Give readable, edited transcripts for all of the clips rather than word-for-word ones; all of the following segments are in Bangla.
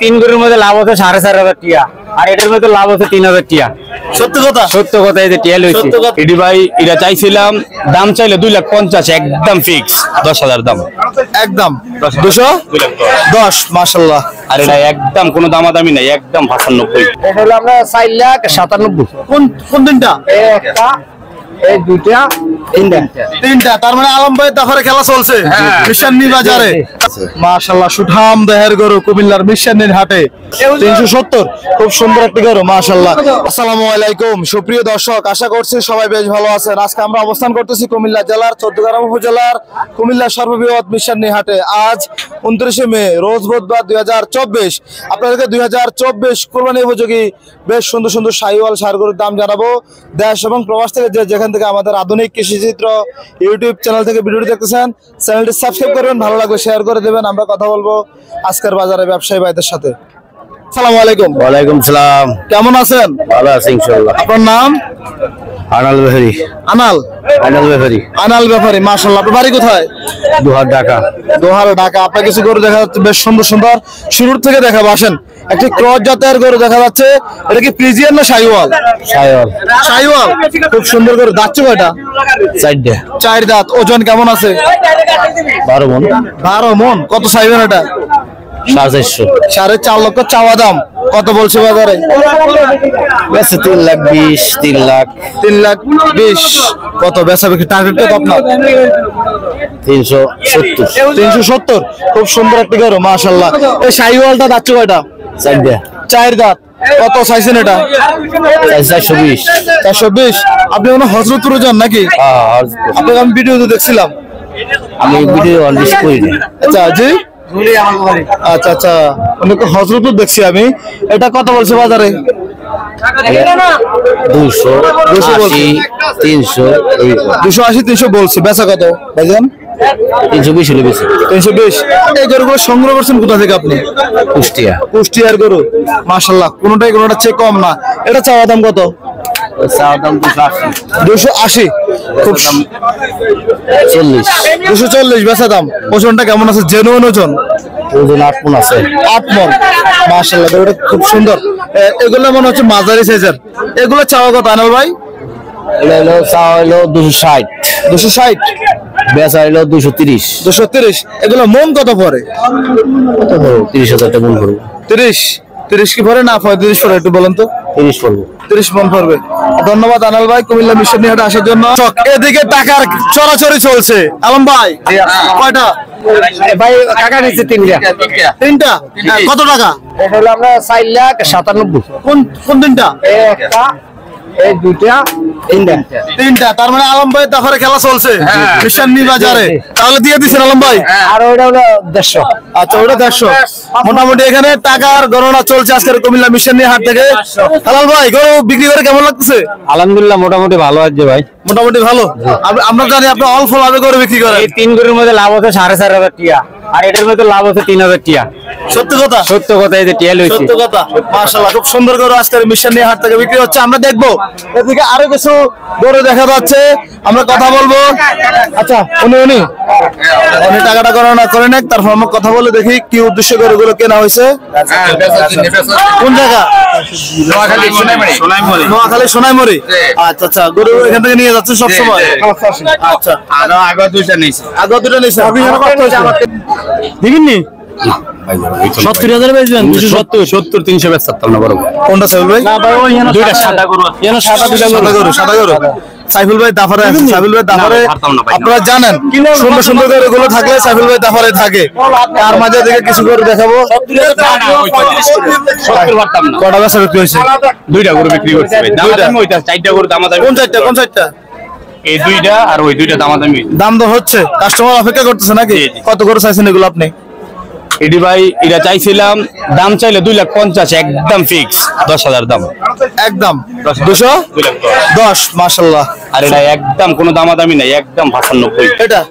তিন গরুর মধ্যে লাভ হচ্ছে 4,500 টিয়া, আর এটার মধ্যে লাভ হচ্ছে 3,000 টিয়া। সত্য কথা, সত্য কথা। এই যে টিয়া লইছি এডি ভাই, এটা চাইছিলাম, দাম চাইলে 2,50,000, একদম ফিক্স 10,000 দাম, একদম 210। মাশাআল্লাহ। আর এটা একদম কোনো দামাদামি নাই, একদম 95। এটা হলো আমরা 4,97,000। কোন কোন তিনটা? একটা, এই দুইটা, তিনটা। তার মানে আলম ভাই তারপরে খেলা চলছে মিশান্নি বাজারে। মাশাআল্লাহ, সুঠাম দেহের গরু কুমিল্লার মিশান্নির হাটে 370। খুব সুন্দর একটি গরু মাশাআল্লাহ। আসসালামু আলাইকুম সুপ্রিয় দর্শক, আশা করছি সবাই বেশ ভালো আছেন। আজকে আমরা অবস্থান করতেছি কুমিল্লা জেলার চৌদ্দগ্রাম উপজেলার কুমিল্লা সর্ববৃহৎ মিশান্নি হাটে। আজ 29 মে, রোজ বুধবার 2024। আপনাদেরকে 2024 কুরবানি উপযোগী বেশ সুন্দর সুন্দর শাহিওয়াল ষাঁড় গরুর দাম জানাবো। দেশ এবং প্রবাস থেকে যেখান থেকে আমাদের আধুনিক কৃষিচিত্র ইউটিউব চ্যানেল থেকে ভিডিওটি দেখতেছেন, চ্যানেলটি সাবস্ক্রাইব করবেন, ভালো লাগলে শেয়ার করে দেবেন। আমরা কথা বলবো আজকের বাজারে ব্যবসায়ী ভাইদের সাথে। আসসালামু আলাইকুম। ওয়ালাইকুম সালাম। কেমন আছেন? ভালো আছি ইনশাআল্লাহ। আপনার নাম? আনাল ব্যাপারী। আনাল ব্যাপারী। আনাল ব্যাপারী, মাশাআল্লাহ। আপনার বাড়ি কোথায়? দোহার ঢাকা। দোহার ঢাকা। আপনার কিছু গরু দেখা যাচ্ছে বেশ সুন্দর সুন্দর, শুরুর থেকে দেখাবো আসেন। একটি ক্রস জাতের গরু দেখা যাচ্ছে, এটা কি ফ্রিজিয়ান না শাহিওয়াল? শাহিওয়াল। শাহিওয়াল, খুব সুন্দর গরু। দাঁত কয়টা? 4টা। 4 দাঁত। ওজন কেমন আছে? 12 মণ। 12 মণ। কত চাইবেন এটা? 4,400। 4.5 লক্ষ চাওয়া দাম। কত বলছে বাজারে? 3,20,000, 3,00,000। 3,20,000। কত বেচা বিক্রি টার্গেট কত আপনার? 370। 370। খুব সুন্দর একটি গরু মাশাআল্লাহ। এই শাহিওয়ালটা দাঁত কয়টা? 4টা। 4 দাঁত। কত চাইছেন এটা? 420। 420। আপনি কোনো হযরতপুরে যান নাকি? আপনাকে আমি ভিডিওতে দেখছিলাম। আমি ভিডিও অনলিশ করি না। আচ্ছা জি, আচ্ছা আচ্ছা, অনেক হযরতপুর দেখছি আমি। এটা কত বলছে বাজারে? 200, 280, 300। 280, 300 বলছে। বেচা কত ভাইজান? 320 হলে বেশি। 320। এই গরুগুলো সংগ্রহ করছেন কোথা থেকে আপনি? কুষ্টিয়া। কুষ্টিয়ার গরু মাশাআল্লাহ, কোনোটাই কোনোটা চেয়ে কম না। এটা চাওয়া দাম কত? চাওয়া দাম 280। 280। খুব 40। 240 বেচা দাম। ওজনটা কেমন আছে? জেনুইন ওজন? ওজন 8 মণ আছে। 8 মণ। মাশাআল্লাহ, গরুটা খুব সুন্দর। এগুলো মনে হচ্ছে মাঝারি সাইজের। এগুলো চাওয়া কত আনাল ভাই? এটা হলো চাওয়া হলো 260। 260। বেচা হলো 230। 230। এগুলো মন কত পড়ে? কত করবো? 30,000 টাকা মন করবো। 30 কি পড়ে না 35 পড়ে? একটু বলেন তো। 30 পড়বো। 30 মন পড়বে। ধন্যবাদ আনাল ভাই কুমিল্লা মিশন হাটে আসার জন্য। এদিকে টাকার চড়াচড়ি চলছে। আলম ভাই কয়টা ভাই? কাকা নিচ্ছে 3টা। 3টা। কত টাকা? এটা হলো আমরা 4,97,000। কোন কোন তিনটা? একটা, এই দুইটা, তিনটা। তার মানে আলম ভাই তারপরে খেলা চলছে মিশান্নি বাজারে। তাহলে দিয়ে দিচ্ছেন আলম ভাই। আর ওইটা হলো 150। আচ্ছা, ওটা 150। মোটামুটি এখানে টাকার গণনা চলছে আজকের কুমিল্লা মিশান্নি হাট থেকে। হালাল ভাই, গরু বিক্রি করে কেমন লাগছে? আলহামদুলিল্লাহ মোটামুটি ভালো আছে ভাই। মোটামুটি ভালো। আমরা জানি আপনি অল্প লাভে গরু বিক্রি করেন। এই তিন গরুর মধ্যে লাভ হচ্ছে 4,500 টিয়া, আর এটার মধ্যে লাভ হচ্ছে 3,000 টিয়া। সত্যি কথা, সত্য কথা। এই যে টিয়া লইছি। সত্য কথা। মাশাআল্লাহ, খুব সুন্দর গরু আজকের মিশান্নি হাট থেকে বিক্রি হচ্ছে। আমরা দেখবো এদিকে আরো কিছু গরু দেখা যাচ্ছে, আমরা কথা বলবো। আচ্ছা, উনি টাকাটা গণনা করে নেন, তারপর আমরা কথা বলে দেখি কি উদ্দেশ্যে গরুগুলো কেনা হয়েছে। কোন জায়গা? নোয়াখালী সোনাইমুড়ি। আচ্ছা আচ্ছা, গরু এখান থেকে নিয়ে যাচ্ছে সবসময়? আচ্ছা, আগে 2টা নিয়েছে। আগে 2টা নিয়েছে। দেখিনি 70,000 বেচবেন? 270, 300 বেচতাম না বড়। কোনটা সাইফুল ভাই? দুইটা সাদা গরু। সাদা গরু। সাইফুল ভাই দাফারে আছে। সাইফুল ভাই দাফারে আপনারা জানেন, সুন্দর সুন্দর গরুগুলো থাকলে সাইফুল ভাই দাফারে থাকে। তার মাঝে থেকে কিছু গরু দেখাবো। কটা বেচা বিক্রি হয়েছে? 2টা গরু বিক্রি করছে ভাই। দামাদামি হইতা 4টা গরু দামাদামি। কোন চারটা? কোন চারটা? এই 2টা আর ওই 2টা দামাদামি। দাম তো হচ্ছে, কাস্টমার অপেক্ষা করতেছে নাকি? কত গরু চাইছেন এগুলো আপনি? এডি ভাই, এটা চাইছিলাম, দাম চাইলে 2,50,000, একদম ফিক্স 10,000 দাম, একদম 210। মাশাআল্লাহ। আর এটা একদম কোনো দামাদামি নাই, একদম 95। এটা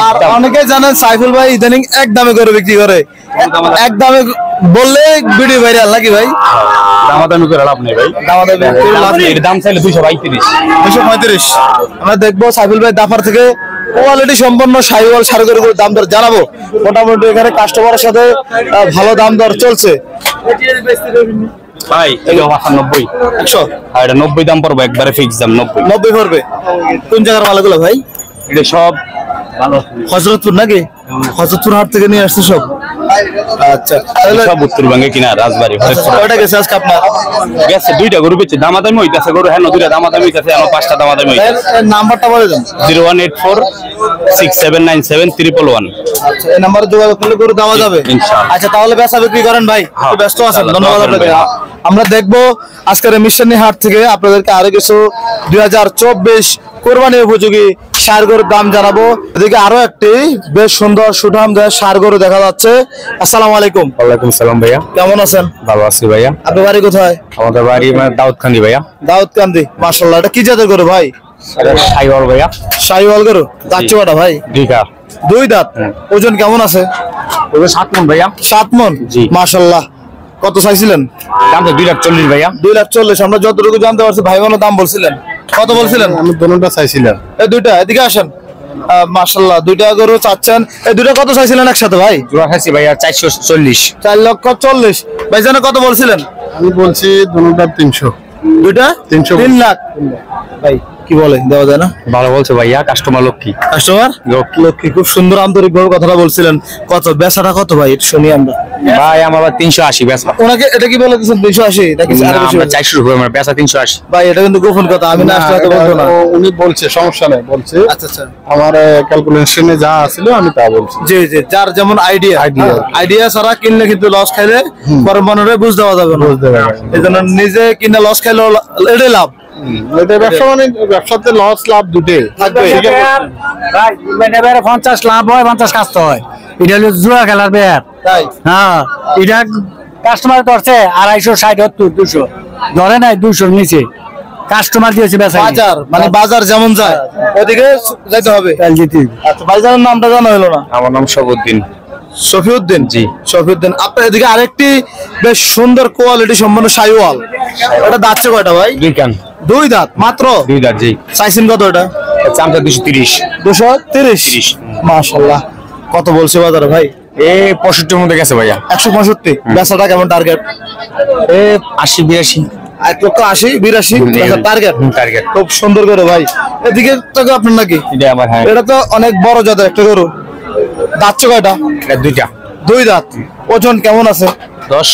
আর অনেকে জানেন সাইফুল ভাই ইদানিং এক দামে গরু বিক্রি করে। এক দামে বললে ভিডিও ভাইরাল নাকি ভাই? দামাদামি করে লাভ নেই ভাই। দামাদামি করে লাভ নেই। এর দাম চাইলে 235। 235। আমরা দেখবো সাইফুল ভাই দাফার থেকে কোয়ালিটি সম্পন্ন শাহিওয়াল ষাঁড় গরুর দাম দর জানাবো। মোটামুটি এখানে কাস্টমারের সাথে ভালো দাম দর চলছে। ভাই এটা 90 100 আর এটা 90 দাম পড়বে, একবারে ফিক্স দাম 90 পড়বে। কোন জায়গার মালগুলো ভাই? এটা সব হযরতপুর নাকি? হযরতপুর হাট থেকে নিয়ে আসছে সব। আচ্ছা তাহলে সব উত্তরবঙ্গে কিনা, রাজবাড়ী। কয়টা গেছে আজকে আপনার? গেছে দুইটা গরু বেচে, দামাদামি হইতাছে গরু, হ্যাঁ দুইটা দামাদামি হইতাছে, এখন 5টা দামাদামি হইতাছে। নাম্বারটা বলে দেন। 01846797111। আচ্ছা এই নাম্বারে যোগাযোগ করলে গরু দেওয়া যাবে ইনশাআল্লাহ। আচ্ছা তাহলে বেচা বিক্রি করেন ভাই, একটু ব্যস্ত আছেন, ধন্যবাদ আপনাকে। আমরা দেখবো আজকের মিশনী হাট থেকে আপনাদেরকে আরো কিছু 2024 কোরবানি উপযোগী ষাঁড় গরুর দাম জানাবো। এদিকে আরো একটি বেশ সুন্দর সুঠাম দেহের ষাঁড় গরু দেখা যাচ্ছে। আসসালামু আলাইকুম। ওয়ালাইকুম সালাম ভাইয়া, কেমন আছেন? ভালো আছি ভাইয়া। আপনার বাড়ি কোথায়? আমাদের বাড়ি দাউদকান্দি ভাইয়া। দাউদকান্দি। মাশাআল্লাহ, এটা কি জাতের গরু ভাই? শাহিওয়াল ভাইয়া। শাহিওয়াল গরু। দাঁত কটা ভাই? দুই দাঁত। ওজন কেমন আছে? ওজন 7 মণ ভাইয়া। 7 মণ। জি। মাশাআল্লাহ। কত চাইছিলেন? দাম তো 240 ভাইয়া। 240। আমরা যতটুকু জানতে পারছি ভাই বোনের দাম বলছিলেন, কত বলছিলেন? আমি দুটোটা চাইছিলাম। এই দুইটা এদিকে আসেন। মাশাআল্লাহ, দুইটা গরু চাচ্ছেন। এই দুইটা কত চাইছিলেন একসাথে ভাই? জোড়া খাইছি ভাইয়া 440। 4,40,000। ভাইজান কত বলছিলেন? আমি বলছি দুটোটা 300। দুইটা 3 লাখ। ভাই কি বলে, দেওয়া যায় না? ভালো বলছে ভাইয়া, কাস্টমার লক্ষ্মী। কাস্টমার লক্ষ্মী, খুব সুন্দর আন্তরিক ভাবে কথাটা বলছিলেন। কত বেচাটা কত ভাই একটু শুনি আমরা। ভাই আমার 380 বেচা। ওনাকে এটা কি বলে দিয়েছেন 280 নাকি আরো বেশি? 400 রুপয়ে আমার বেচা 380। ভাই এটা কিন্তু গোপন কথা, আমি না আসলে তো বলবো না। উনি বলছে সমস্যা নেই, বলছে আচ্ছা আচ্ছা। আমার ক্যালকুলেশনে যা আছিল আমি তা বলছি। জি জি, যার যেমন আইডিয়া ছাড়া কিনলে কিন্তু লস খাইলে পরে মনে বুঝ দেওয়া যাবে না। এই জন্য নিজে কিনে লস খাইলে এটাই লাভ। এটা ব্যবসা মানে ব্যবসাতে লস লাভ দুটোই থাকবে। 50 লাভ হয়, 50 কাস্ত হয়। এটা হলো জুয়া খেলার ব্যাট। তাই হ্যাঁ, এটা কাস্টমার ধরছে 250, 60, 200 ধরে নাই, 200 নিচে কাস্টমার দিয়েছে বেচা। বাজার মানে বাজার যেমন যায় ওদিকে যাইতে হবে। আচ্ছা, ভাইজানের নামটা জানা হলো না। আমার নাম শফিউদ্দিন। শফিউদ্দিন। জি। শফিউদ্দিন। আপনার এদিকে আরেকটি বেশ সুন্দর কোয়ালিটি সম্পন্ন শাহিওয়াল, এটা দাঁতছে কয়টা ভাই? দুই কান। দুই দাঁত মাত্র। দুই দাঁত। জি। চাইছেন কত এটা? দামটা 230। 230। মাশাআল্লাহ। কত বলছে বাজারে ভাই? এই 65 মধ্যে গেছে ভাইয়া। 165। বেচাটা কেমন টার্গেট? 80 82। 1,80,82 টার্গেট। টার্গেট। খুব সুন্দর করে ভাই। এদিকে তো আপনার নাকি? এটা আমার। হ্যাঁ, এটা তো অনেক বড় জাতের একটা গরু। দাঁতছে কয়টা? এটা দুইটা। দুই দাঁত। ওজন কেমন আছে? 10।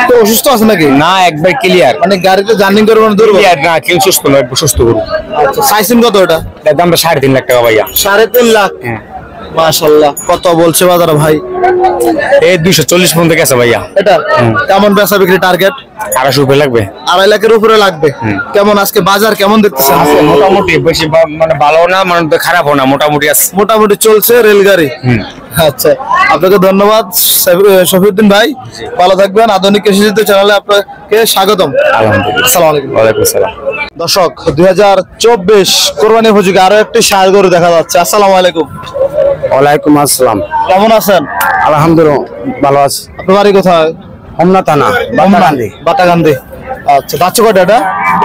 তো অসুস্থ আছে নাকি? না, একবার ক্লিয়ার। মানে গাড়িতে জার্নি করবে না, দুর্বল? ক্লিয়ার না, কেউ সুস্থ নয়, সুস্থ গরু। আচ্ছা, চাইছেন কত এটা? এটার দামটা 3.5 লাখ টাকা ভাইয়া। 3.5 লাখ। মাশাআল্লাহ। কত বলছে বাজারে ভাই? এই 240 পর্যন্ত গেছে ভাইয়া। এটা কেমন বেচা বিক্রি টার্গেট? 250 রুপয়ে লাগবে। 2.5 লাখের উপরে লাগবে। কেমন আজকে বাজার কেমন দেখতেছেন? মোটামুটি, বেশি মানে ভালো না, মানে খারাপও না, মোটামুটি আছে। মোটামুটি চলছে রেলগাড়ি। আচ্ছা, আপনাকে ধন্যবাদ শফিউদ্দিন ভাই, ভালো থাকবেন। আধুনিক কৃষি চ্যানেলে আপনাকে স্বাগতম। আলহামদুলিল্লাহ। আসসালামু আলাইকুম। ওয়ালাইকুম আসসালাম। দর্শক, 2024 কোরবানি উপযোগী আরো একটি ষাঁড় গরু দেখা যাচ্ছে। আসসালামু আলাইকুম। ওয়ালাইকুম আসসালাম। কেমন আছেন? আলহামদুলিল্লাহ ভালো আছি। আপনার বাড়ি কোথায়? হোমনা থানা, বাতাকান্দি। বাতাকান্দি। আচ্ছা, দাঁতছে কয়টা এটা?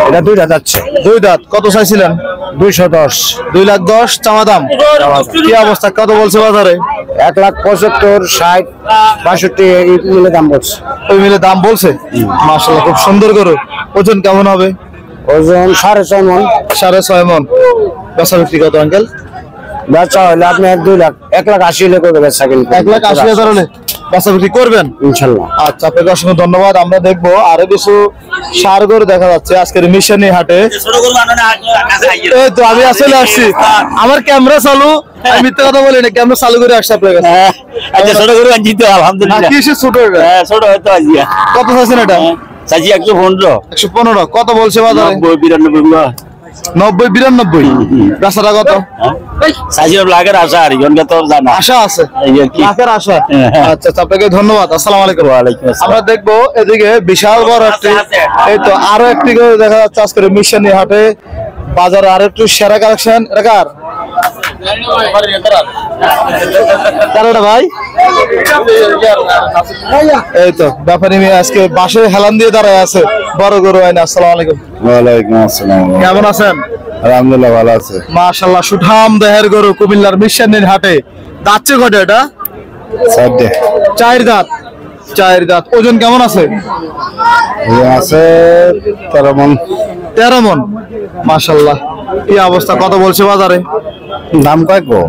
এটা দুইটা যাচ্ছে। দুই দাঁত। কত চাইছিলেন? 210। 2,10,000 চাওয়া দাম। কি অবস্থা, কত বলছে বাজারে? 1,75,000, 60, 62 এই মিলে দাম বলছে। ওই মিলে দাম বলছে। মাশাআল্লাহ, খুব সুন্দর গরু। ওজন কেমন হবে? ওজন 6.5 মণ। 6.5 মণ। বেচা বিক্রি কত আঙ্কেল? বেচা হলে আপনি 2 লাখ, 1,80,000 হলে করবে বেচা, কিন্তু 1,80,000 হলে বেচা বিক্রি করবেন ইনশাআল্লাহ। আচ্ছা, আপনাকে অসংখ্য ধন্যবাদ। আমরা দেখবো আরো কিছু ষাঁড় গরু দেখা যাচ্ছে আজকের মিশনী হাটে। এই তো আমি আসলে আসছি, আমার ক্যামেরা চালু, আমি মিথ্যা কথা বলি না, ক্যামেরা চালু করে আসছি আপনার কাছে। আচ্ছা, ছোট করে আনছি তো, আলহামদুলিল্লাহ। কি সে ছোট এটা? ছোট হয়তো আজিয়া কত চাইছেন এটা? চাইছি 115। 115। কত বলছে বাজারে? 92। 90-92। বেচাটা কত? চাইছি লাখের আশা, আর ইনকা তো জানা আশা আছে, এই আর কি। লাখের আশা। আচ্ছা, আপনাকে ধন্যবাদ। আসসালামু আলাইকুম। ওয়ালাইকুম আসসালাম। আমরা দেখবো এদিকে বিশাল বড় একটি, এই তো আরো একটি গরু দেখা যাচ্ছে আজকের মিশনী হাটে বাজারে। আরো একটু সেরা কালেকশন। এটা কার? কার এটা ভাই? এই তো ব্যাপারী মেয়ে আজকে বাসে হেলান দিয়ে দাঁড়ায় আছে, বড় গরু হয় না। আসসালামু আলাইকুম। ওয়ালাইকুম আসসালাম। কেমন আছেন? আলহামদুলিল্লাহ ভালো আছে। মাশাআল্লাহ সুঠাম দেহের গরু কুমিল্লার মিশনের হাটে। দাঁতছে কয়টা এটা? 4টে। 4 দাঁত। 4 দাঁত। ওজন কেমন আছে? আছে 13 মন। 13 মন। মাশাআল্লাহ। এই অবস্থা কত বলছে বাজারে? দাম কয় গো?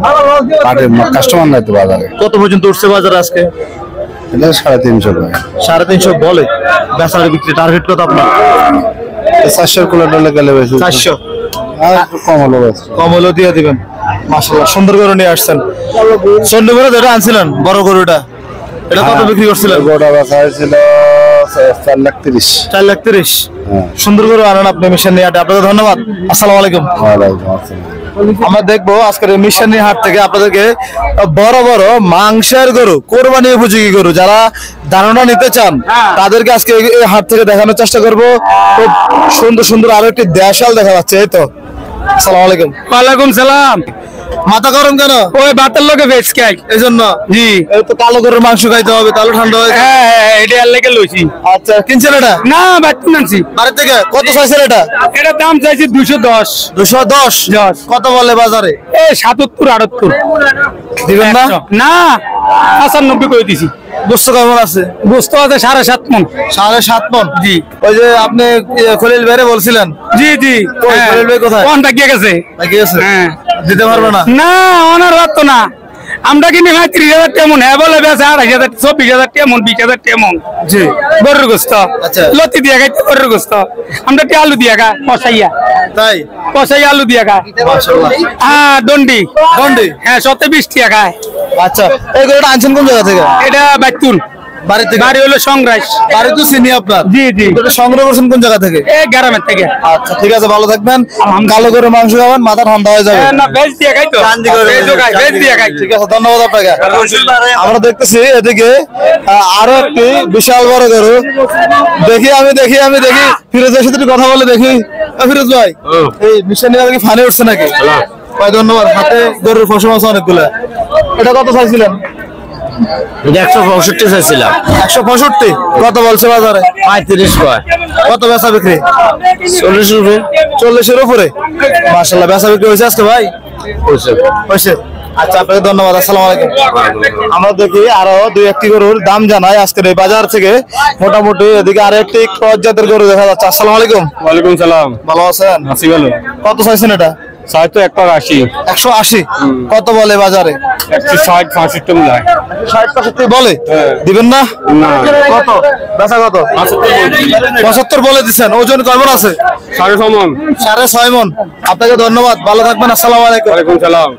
পাটে কাস্টমার নাই তো বাজারে। কত পর্যন্ত উঠছে বাজারে আজকে? এটা 350 টাকা। 350 বলে। বেচার বিক্রি টার্গেট কত আপনার? 400 কিলো ডলে গেলে বেশি। 400। আর একটু কম হলো বেশি। কম হলেও দিয়ে দিবেন। মাশাআল্লাহ সুন্দর গরু নিয়ে আসছেন। চন্ডীগড়ে যেটা আনছিলেন বড় গরুটা, এটা কত বিক্রি করছিলেন? গোটা বেচা হয়েছিল 4,30,000। 4,30,000। হ্যাঁ। সুন্দর গরু আনেন আপনি মিশন নিয়ে হাটে। আপনাকে ধন্যবাদ। আসসালামু আলাইকুম। ওয়ালাইকুম আসসালাম। আমরা দেখবো আজকের মিশনের হাট থেকে আপনাদেরকে বড় বড় মাংসের গরু, কোরবানি উপযোগী গরু যারা ধারণা নিতে চান তাদেরকে আজকে এই হাট থেকে দেখানোর চেষ্টা করবো। খুব সুন্দর সুন্দর আরো একটি দেশাল দেখা যাচ্ছে। এই তো। আসসালামু আলাইকুম। ওয়ালাইকুম সালাম। মাথা গরম কেন? ওই বাতের লোকে ভেজ খাই এই জন্য? জি। এই তো কালো গরুর মাংস খাইতে হবে, তাহলে ঠান্ডা হয়ে যাবে। হ্যাঁ এটা আর লেগে লইছি। আচ্ছা, কিনছেন এটা? না বাচ্চা নানছি। বাড়ি থেকে কত চাইছেন এটা? এটা দাম চাইছি 210। 210। কত বলে বাজারে? এই 77 78 দিবেন না? না 95 করে দিছি। গোস্ত কেমন আছে? গোস্ত আছে 7.5 মণ। 7.5 মণ। জি। ওই যে আপনি খলিল ভাইরে বলছিলেন। জি জি। কই খলিল ভাই কোথায়? কোনটা গিয়ে গেছে? নাকি আছে? হ্যাঁ। দিতে পারবে না? না ওনার রাত তো না। আমরা কিনি ভাই 30,000 তেমন, হ্যাঁ বলে বেছে 28,000 24,000 তেমন 20,000 তেমন। জি। গরুর গোস্ত। আচ্ছা। লতি দিয়া খাইতে গরুর গোস্ত। আমরা কি আলু দিয়া খা কষাইয়া। তাই? কষাইয়া আলু দিয়া খা। মাশাআল্লাহ। হ্যাঁ দন্ডি। দন্ডি? হ্যাঁ 20 টাকা খায়। আচ্ছা, এই গরুটা আনছেন কোন জায়গা থেকে? এটা বাইতুল। বাড়ি থেকে? বাড়ি হলো সংগ্রাস। বাড়ি তো চিনি আপনার। জি জি। এটা সংগ্রহ করছেন কোন জায়গা থেকে? এই গ্রামের থেকে। আচ্ছা ঠিক আছে, ভালো থাকবেন। কালো গরুর মাংস খাবেন, মাথা ঠান্ডা হয়ে যাবে। না ভেজ দিয়া খাই তো। ভেজও খাই, ভেজ দিয়া খাই। ঠিক আছে, ধন্যবাদ আপনাকে। আমরা দেখতেছি এদিকে আরো একটি বিশাল বড় গরু। দেখি ফিরোজ ভাইয়ের সাথে একটু কথা বলে দেখি। ফিরোজ ভাই, এই মিশন নিয়ে কি ফানে উঠছে নাকি? ভাই ধন্যবাদ। হাতে গরুর ফসল আছে অনেকগুলো। এটা কত চাইছিলেন? 165 চাইছিলাম। 165। কত বলছে বাজারে? 35 কয়। কত বেচা বিক্রি? 40 রুপে। 40-এর উপরে। মাশাআল্লাহ, বেচা বিক্রি হয়েছে আজকে ভাই? হয়েছে। আচ্ছা, আপনাকে ধন্যবাদ। আসসালামু আলাইকুম। আমরা দেখি আরো 2-1টি গরুর দাম জানাই আজকের এই বাজার থেকে। মোটামুটি এদিকে আরো একটি ক্রস জাতের গরু দেখা যাচ্ছে। আসসালামু আলাইকুম। ওয়ালাইকুম সালাম। ভালো আছেন? আছি ভালো। কত চাইছেন এটা? চাই তো 180। 180। কত বলে বাজারে? 160 65 মিলাই। 60-65 বলে? দিবেন না? না। কত বেচা? কত? 75 বলে দিচ্ছেন। ওজন কেমন আছে? 6.5 মণ। 6.5 মণ। আপনাকে ধন্যবাদ, ভালো থাকবেন। আসসালামু আলাইকুম। ওয়ালাইকুম সালাম।